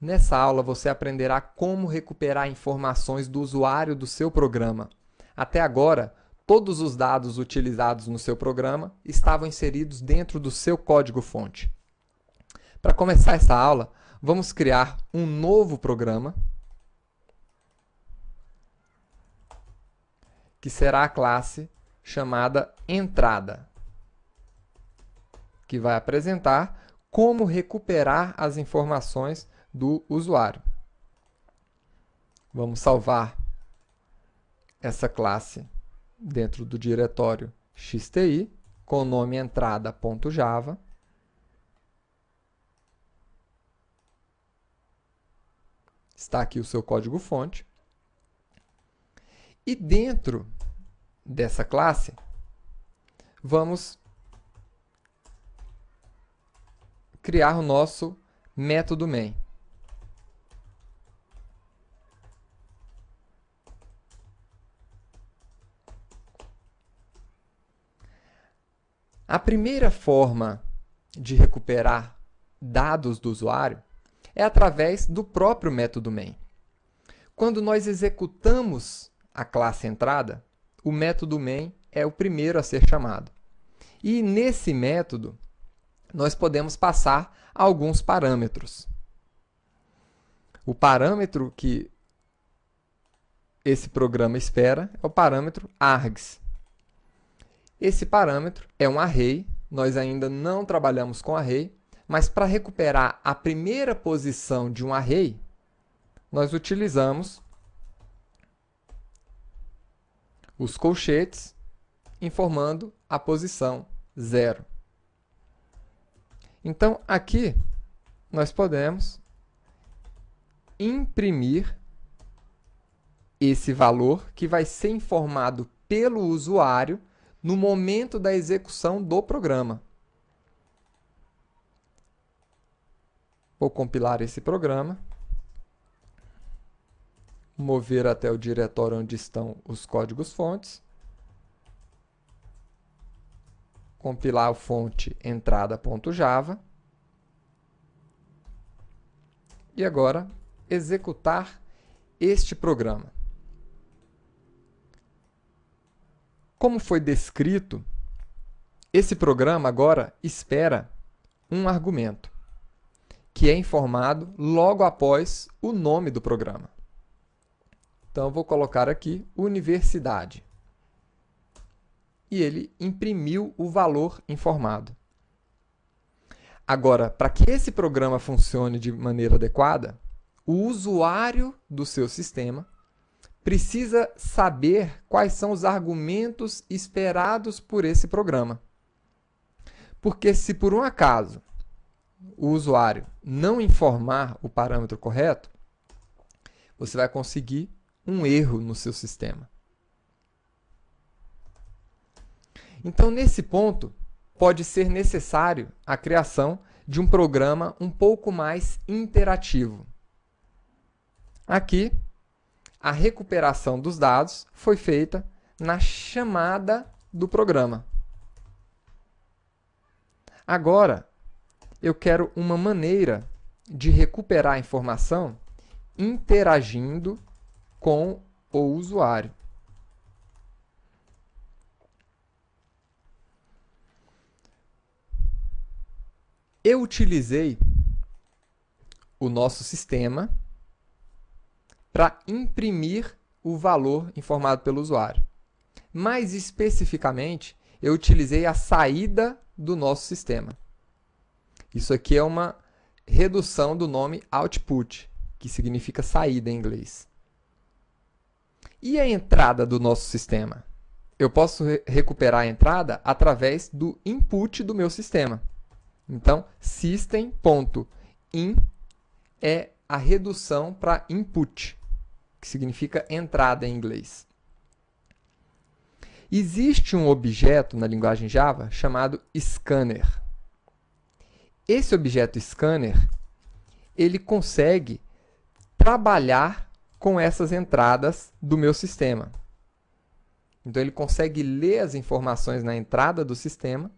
Nessa aula, você aprenderá como recuperar informações do usuário do seu programa. Até agora, todos os dados utilizados no seu programa estavam inseridos dentro do seu código-fonte. Para começar essa aula, vamos criar um novo programa, que será a classe chamada entrada, que vai apresentar como recuperar as informações do usuário. Vamos salvar essa classe dentro do diretório xti com o nome entrada.java. Está aqui o seu código-fonte. E dentro dessa classe, vamos criar o nosso método main. A primeira forma de recuperar dados do usuário é através do próprio método main. Quando nós executamos a classe entrada, o método main é o primeiro a ser chamado. E nesse método, nós podemos passar alguns parâmetros. O parâmetro que esse programa espera é o parâmetro args. Esse parâmetro é um array, nós ainda não trabalhamos com array, mas para recuperar a primeira posição de um array, nós utilizamos os colchetes informando a posição 0. Então, aqui, nós podemos imprimir esse valor que vai ser informado pelo usuário no momento da execução do programa. Vou compilar esse programa, mover até o diretório onde estão os códigos-fontes, compilar a fonte entrada.java e agora executar este programa. Como foi descrito, esse programa agora espera um argumento, que é informado logo após o nome do programa. Então, eu vou colocar aqui universidade. E ele imprimiu o valor informado. Agora, para que esse programa funcione de maneira adequada, o usuário do seu sistema precisa saber quais são os argumentos esperados por esse programa. Porque se por um acaso o usuário não informar o parâmetro correto, você vai conseguir um erro no seu sistema. Então, nesse ponto, pode ser necessário a criação de um programa um pouco mais interativo. Aqui, a recuperação dos dados foi feita na chamada do programa. Agora, eu quero uma maneira de recuperar a informação interagindo com o usuário. Eu utilizei o nosso sistema para imprimir o valor informado pelo usuário. Mais especificamente, eu utilizei a saída do nosso sistema. Isso aqui é uma redução do nome output, que significa saída em inglês. E a entrada do nosso sistema? Eu posso recuperar a entrada através do input do meu sistema. Então, system.in é a redução para input, que significa entrada em inglês. Existe um objeto na linguagem Java chamado scanner. Esse objeto scanner, ele consegue trabalhar com essas entradas do meu sistema. Então, ele consegue ler as informações na entrada do sistema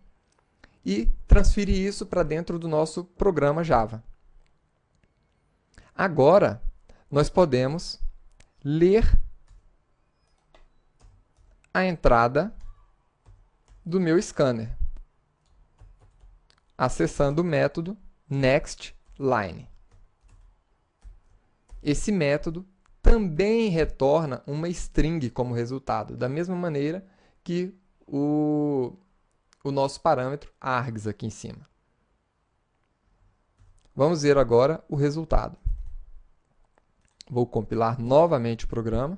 e transferir isso para dentro do nosso programa Java. Agora, nós podemos ler a entrada do meu scanner, acessando o método nextLine. Esse método também retorna uma string como resultado, da mesma maneira que o nosso parâmetro args aqui em cima. Vamos ver agora o resultado. Vou compilar novamente o programa.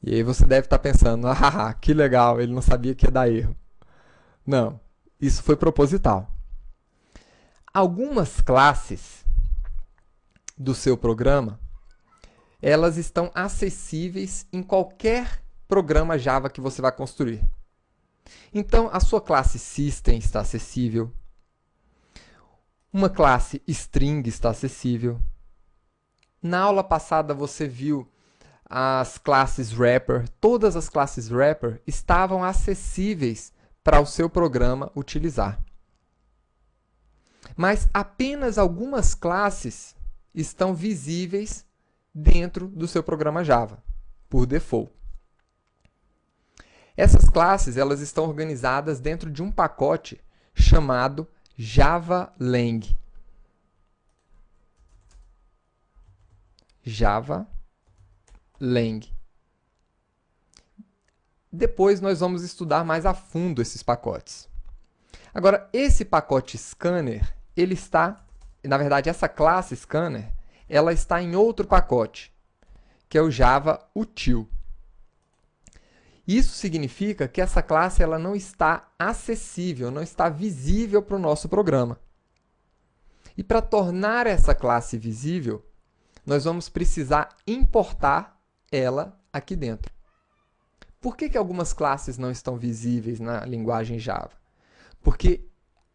E aí você deve estar pensando, ah, que legal, ele não sabia que ia dar erro. Não, isso foi proposital. Algumas classes do seu programa, elas estão acessíveis em qualquer programa Java que você vai construir. Então, a sua classe System está acessível, uma classe String está acessível. Na aula passada você viu as classes Wrapper, todas as classes Wrapper estavam acessíveis para o seu programa utilizar. Mas apenas algumas classes estão visíveis dentro do seu programa Java, por default. Essas classes elas estão organizadas dentro de um pacote chamado JavaLang. JavaLang. Depois nós vamos estudar mais a fundo esses pacotes. Agora, esse pacote scanner, ele está, na verdade, essa classe scanner, ela está em outro pacote, que é o JavaUtil. Isso significa que essa classe ela não está acessível, não está visível para o nosso programa. E para tornar essa classe visível, nós vamos precisar importar ela aqui dentro. Por que algumas classes não estão visíveis na linguagem Java? Porque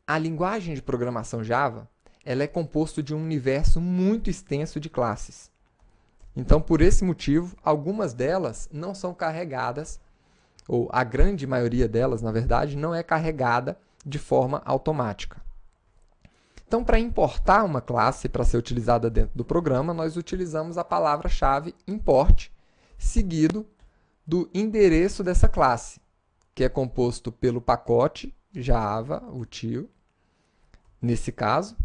a linguagem de programação Java ela é composta de um universo muito extenso de classes. Então, por esse motivo, algumas delas não são carregadas, ou a grande maioria delas, na verdade, não é carregada de forma automática. Então, para importar uma classe para ser utilizada dentro do programa, nós utilizamos a palavra-chave import, seguido do endereço dessa classe, que é composto pelo pacote JavaUtil, nesse caso,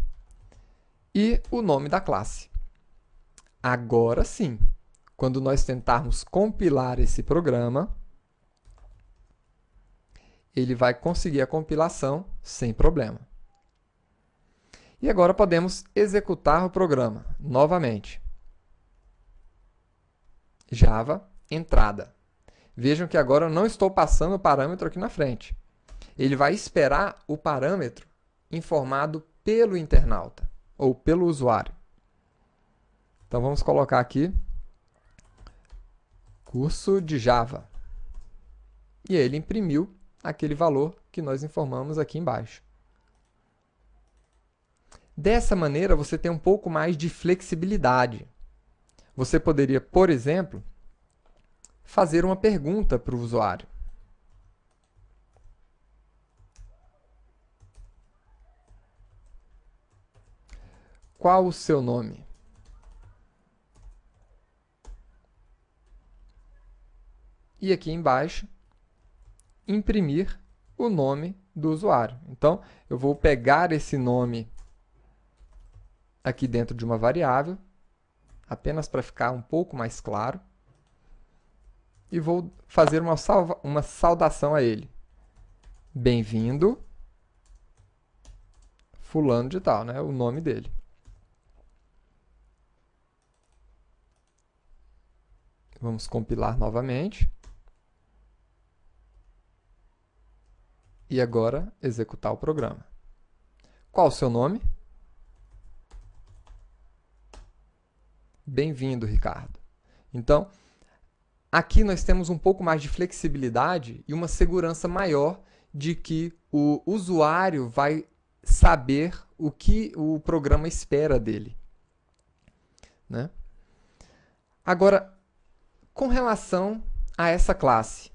e o nome da classe. Agora sim, quando nós tentarmos compilar esse programa, ele vai conseguir a compilação sem problema. E agora podemos executar o programa novamente. Java, entrada. Vejam que agora eu não estou passando o parâmetro aqui na frente. Ele vai esperar o parâmetro informado pelo internauta, ou pelo usuário. Então vamos colocar aqui curso de Java. E ele imprimiu aquele valor que nós informamos aqui embaixo. Dessa maneira, você tem um pouco mais de flexibilidade. Você poderia, por exemplo, fazer uma pergunta para o usuário. Qual o seu nome? E aqui embaixo, imprimir o nome do usuário. Então, eu vou pegar esse nome aqui dentro de uma variável, apenas para ficar um pouco mais claro, e vou fazer uma saudação a ele. Bem-vindo, fulano de tal, né? O nome dele. Vamos compilar novamente. E agora executar o programa. Qual o seu nome? Bem-vindo, Ricardo. Então, aqui nós temos um pouco mais de flexibilidade e uma segurança maior de que o usuário vai saber o que o programa espera dele, né? Agora, com relação a essa classe,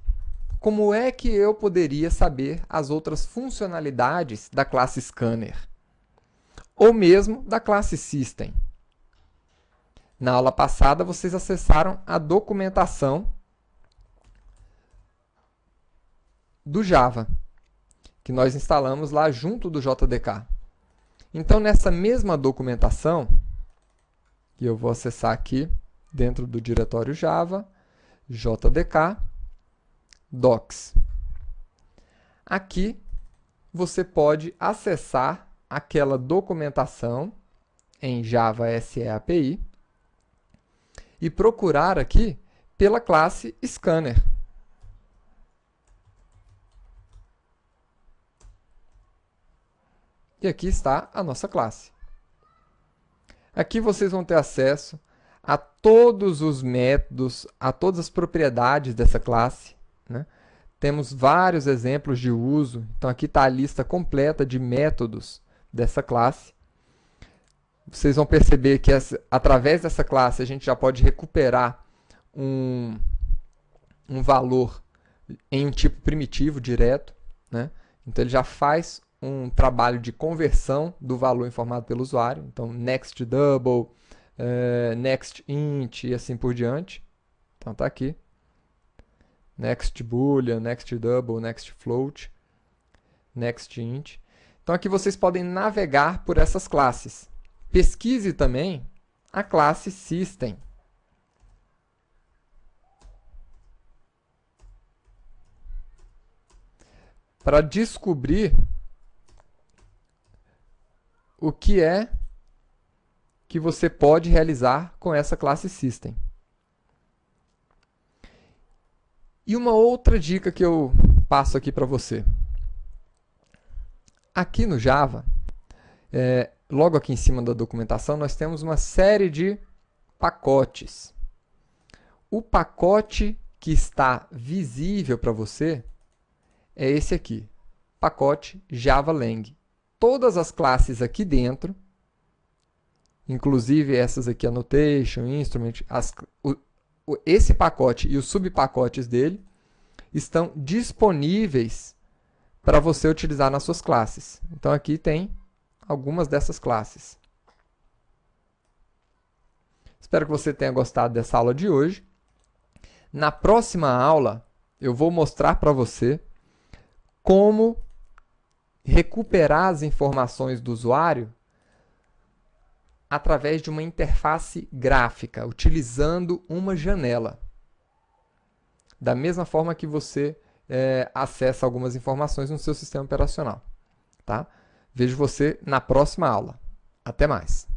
como é que eu poderia saber as outras funcionalidades da classe Scanner? Ou mesmo da classe System? Na aula passada, vocês acessaram a documentação do Java, que nós instalamos lá junto do JDK. Então, nessa mesma documentação, que eu vou acessar aqui dentro do diretório Java, JDK, Docs. Aqui, você pode acessar aquela documentação em Java SE API e procurar aqui pela classe Scanner. E aqui está a nossa classe. Aqui vocês vão ter acesso a todos os métodos, a todas as propriedades dessa classe, né? Temos vários exemplos de uso. Então, aqui está a lista completa de métodos dessa classe. Vocês vão perceber que através dessa classe a gente já pode recuperar um valor em um tipo primitivo direto, né? Então, ele já faz um trabalho de conversão do valor informado pelo usuário. Então, next double, next int e assim por diante. Então, está aqui. Next boolean, next double, next float, next int. Então, aqui vocês podem navegar por essas classes. Pesquise também a classe System. Para descobrir o que é que você pode realizar com essa classe System. E uma outra dica que eu passo aqui para você. Aqui no Java, logo aqui em cima da documentação, nós temos uma série de pacotes. O pacote que está visível para você é esse aqui, pacote JavaLang. Todas as classes aqui dentro, inclusive essas aqui, Annotation, Instrument, esse pacote e os subpacotes dele estão disponíveis para você utilizar nas suas classes. Então, aqui tem algumas dessas classes. Espero que você tenha gostado dessa aula de hoje. Na próxima aula, eu vou mostrar para você como recuperar as informações do usuário através de uma interface gráfica, utilizando uma janela. Da mesma forma que você acessa algumas informações no seu sistema operacional. Tá? Vejo você na próxima aula. Até mais!